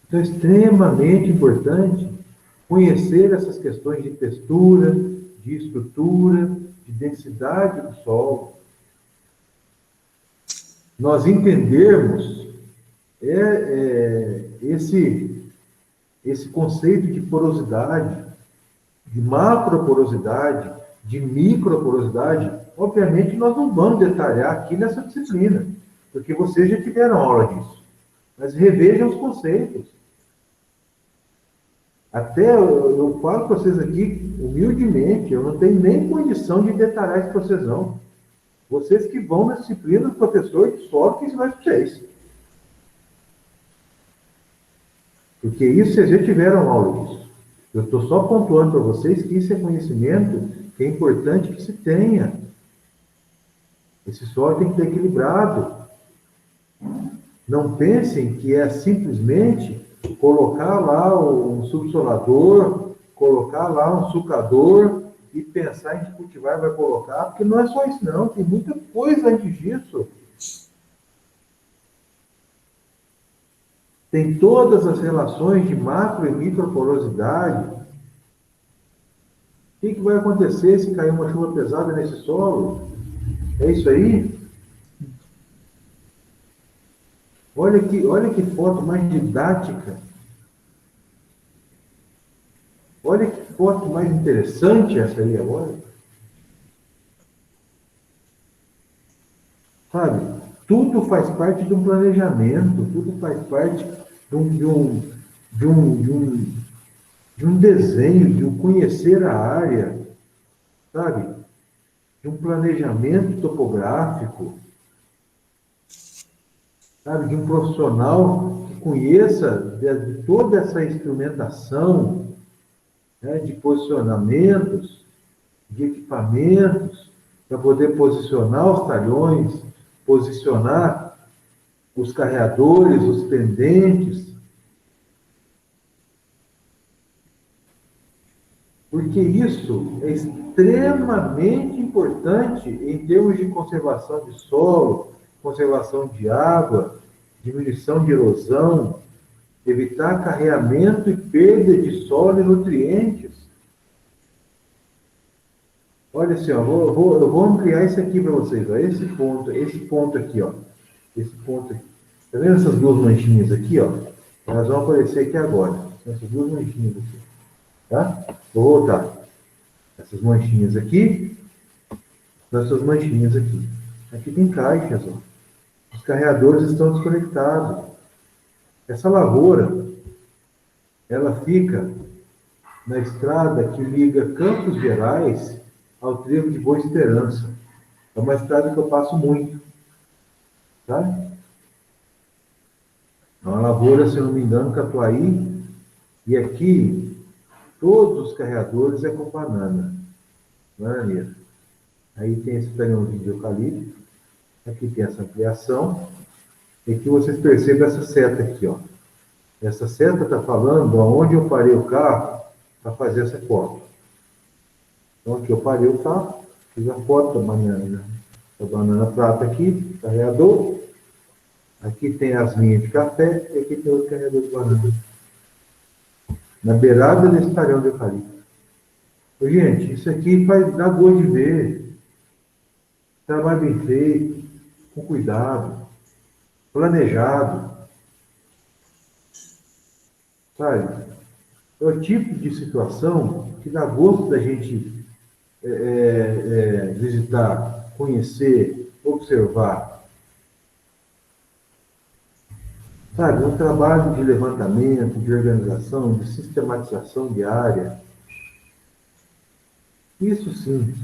Então, é extremamente importante conhecer essas questões de textura, de estrutura, de densidade do solo. Nós entendermos esse conceito de porosidade, de macroporosidade, de microporosidade, obviamente nós não vamos detalhar aqui nessa disciplina, porque vocês já tiveram aula disso. Mas revejam os conceitos. Até eu falo para vocês aqui, humildemente, eu não tenho nem condição de detalhar isso para vocês, não. Vocês que vão na disciplina do professor de solo que ensinar para vocês. Porque isso vocês já tiveram aula disso. Eu estou só pontuando para vocês que isso é conhecimento que é importante que se tenha. Esse solo tem que estar equilibrado. Não pensem que é simplesmente colocar lá um subsolador, colocar lá um sucador e pensar em cultivar e vai colocar, porque não é só isso não, tem muita coisa antes disso. tem todas as relações de macro e microporosidade. O que vai acontecer se cair uma chuva pesada nesse solo? É isso aí? Olha que foto mais didática. Olha que foto mais interessante essa aí agora. Sabe? Tudo faz parte de um planejamento, tudo faz parte de um desenho, de um conhecer a área, sabe? De um planejamento topográfico, sabe? De um profissional que conheça de toda essa instrumentação, né? De posicionamentos, de equipamentos, para poder posicionar os talhões, posicionar os carreadores, os pendentes. Porque isso é extremamente importante em termos de conservação de solo, conservação de água, diminuição de erosão, evitar carreamento e perda de solo e nutrientes. Olha assim, ó, eu vou ampliar isso aqui para vocês, ó, esse ponto aqui, ó, esse ponto aqui. Tá vendo essas duas manchinhas aqui, ó? Elas vão aparecer aqui agora, essas duas manchinhas aqui, tá? Vou voltar. Essas manchinhas aqui, essas manchinhas aqui. Aqui tem caixas, ó. Os carreadores estão desconectados. Essa lavoura, ela fica na estrada que liga Campos Gerais ao trevo de Boa Esperança. É uma estrada que eu passo muito. Tá? É uma lavoura, se eu não me engano, Catuaí. E aqui, todos os carreadores é com banana. Bananeira. Aí tem esse talhãozinho de eucalipto. Aqui tem essa ampliação. E aqui vocês percebem essa seta aqui, ó. Essa seta está falando aonde eu parei o carro para fazer essa foto. Então aqui eu parei o carro, fiz a foto da banana prata aqui, carregador. Aqui tem as linhas de café e aqui tem outro carregador de banana. Na beirada desse talhão de eucalipto. Ô, gente, isso aqui faz dar gosto de ver. Trabalho bem feito, com cuidado, planejado. Sabe? É o tipo de situação que dá gosto da gente visitar, conhecer, observar. Sabe? É um trabalho de levantamento, de organização, de sistematização diária. Isso sim.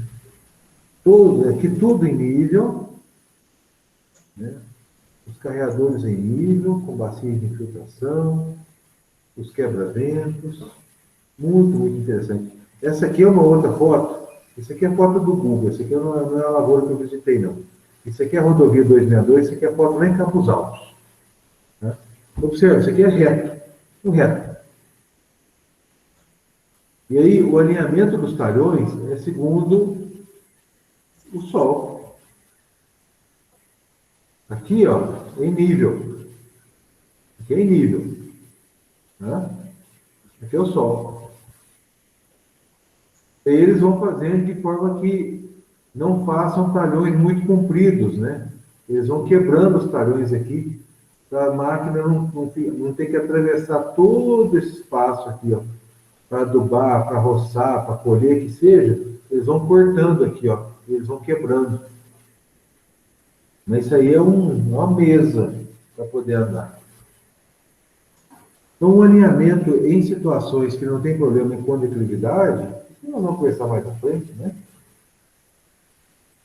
Tudo em nível, né? Os carregadores em nível, com bacias de infiltração, os quebra-ventos, muito interessante. Essa aqui é uma outra foto, essa aqui é a foto do Google, essa aqui não é a lavoura que eu visitei, não. Isso aqui é a rodovia 262, essa aqui é a foto lá em Campos Altos. Né? Observe, isso aqui é reto, um reto. E aí, o alinhamento dos talhões é segundo o sol. Aqui, ó, é em nível. Aqui é em nível. Né? Aqui é o sol. E eles vão fazendo de forma que não façam talhões muito compridos, né? Eles vão quebrando os talhões aqui, para a máquina não ter que atravessar todo esse espaço aqui, ó, para adubar, para roçar, para colher, que seja. Eles vão cortando aqui, ó, eles vão quebrando. Mas isso aí é uma mesa para poder andar. Então, um alinhamento em situações que não tem problema em condutividade, nós vamos conversar mais à frente, né?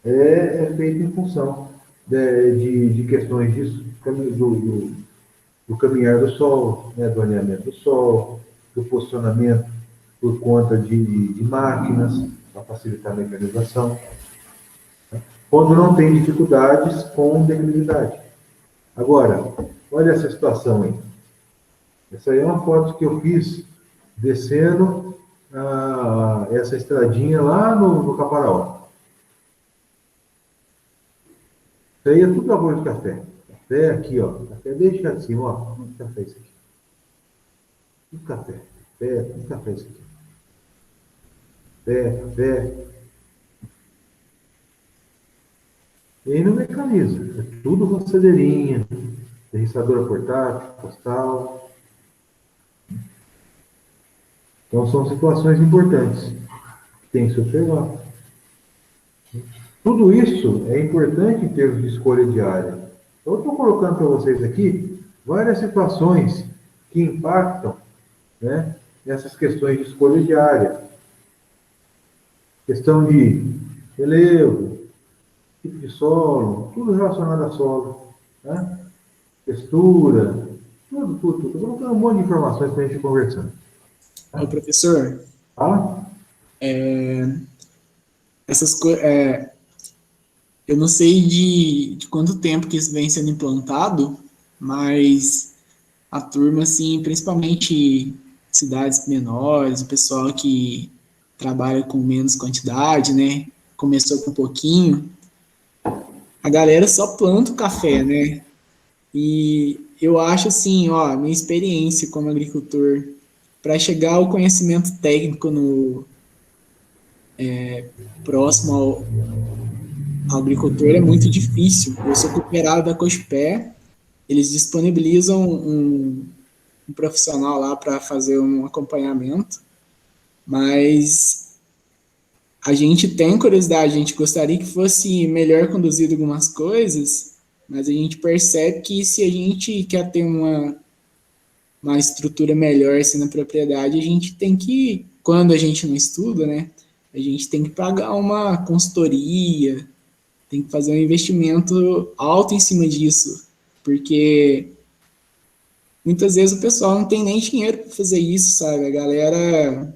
É feito em função de questões disso, do caminhar do sol, né? Do alinhamento do sol, do posicionamento por conta de máquinas, para facilitar a mecanização. Quando não tem dificuldades com declividade. Agora, olha essa situação aí. Essa aí é uma foto que eu fiz descendo essa estradinha lá no Caparaó. Isso aí é tudo lavoura de café. Café aqui, ó. Café desde cá de cima, ó. Café isso aqui. Tudo café. Café, tudo café isso aqui. Café, café. E aí não mecaniza. É tudo roçadeirinha, derriçadora portátil, postal. Então são situações importantes que tem que se observar. Tudo isso é importante em termos de escolha diária. Eu estou colocando para vocês aqui várias situações que impactam, né, nessas questões de escolha diária. Questão de relevo, tipo de solo, tudo relacionado a solo, né? Textura, tudo. Estou colocando um monte de informações para a gente ir conversando. Ô, professor, Tá? essas coisas. Eu não sei de quanto tempo que isso vem sendo implantado, mas a turma, assim, principalmente cidades menores, o pessoal que trabalha com menos quantidade, né? Começou com um pouquinho, a galera só planta o café, né? E eu acho assim, ó, minha experiência como agricultor, para chegar ao conhecimento técnico no próximo ao agricultor é muito difícil. Eu sou cooperado da Cochupé, eles disponibilizam um profissional lá para fazer um acompanhamento, mas a gente tem curiosidade, a gente gostaria que fosse melhor conduzido algumas coisas, mas a gente percebe que se a gente quer ter uma estrutura melhor assim, na propriedade, a gente tem que, quando a gente não estuda, né, a gente tem que pagar uma consultoria, tem que fazer um investimento alto em cima disso, porque muitas vezes o pessoal não tem nem dinheiro para fazer isso, sabe? A galera,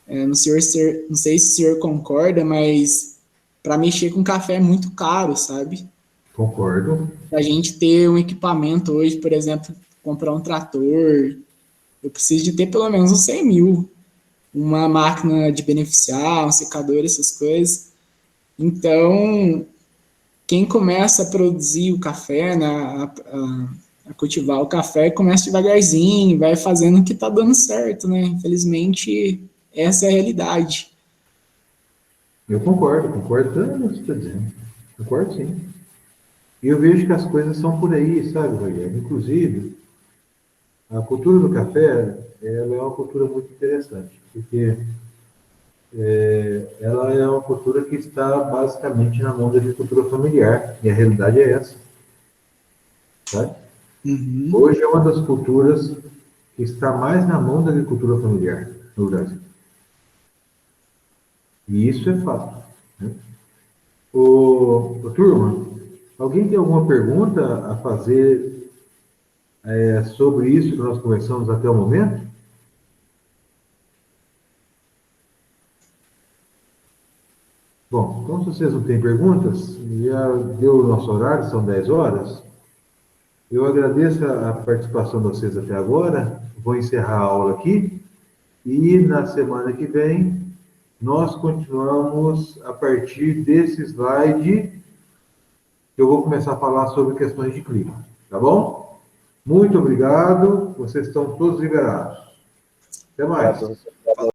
não sei se o senhor concorda, mas para mexer com café é muito caro, sabe? Concordo. Para a gente ter um equipamento hoje, por exemplo, comprar um trator, eu preciso de ter pelo menos uns 100 mil, uma máquina de beneficiar, um secador, essas coisas. Então, quem começa a produzir o café, né, a cultivar o café, começa devagarzinho, vai fazendo o que está dando certo, né? Infelizmente, essa é a realidade. Eu concordo plenamente com o que você está dizendo. Concordo sim. E eu vejo que as coisas são por aí, sabe, Rogério? Inclusive, a cultura do café, ela é uma cultura muito interessante, porque ela é uma cultura que está basicamente na mão da agricultura familiar, e a realidade é essa. Sabe? Uhum. Hoje é uma das culturas que está mais na mão da agricultura familiar no Brasil. E isso é fato. Né? Turma, alguém tem alguma pergunta a fazer sobre isso que nós conversamos até o momento? Bom, então se vocês não têm perguntas, já deu o nosso horário, são 10 horas. Eu agradeço a participação de vocês até agora, vou encerrar a aula aqui, e na semana que vem nós continuamos a partir desse slide, que eu vou começar a falar sobre questões de clima, tá bom? Muito obrigado, vocês estão todos liberados. Até mais. Obrigado.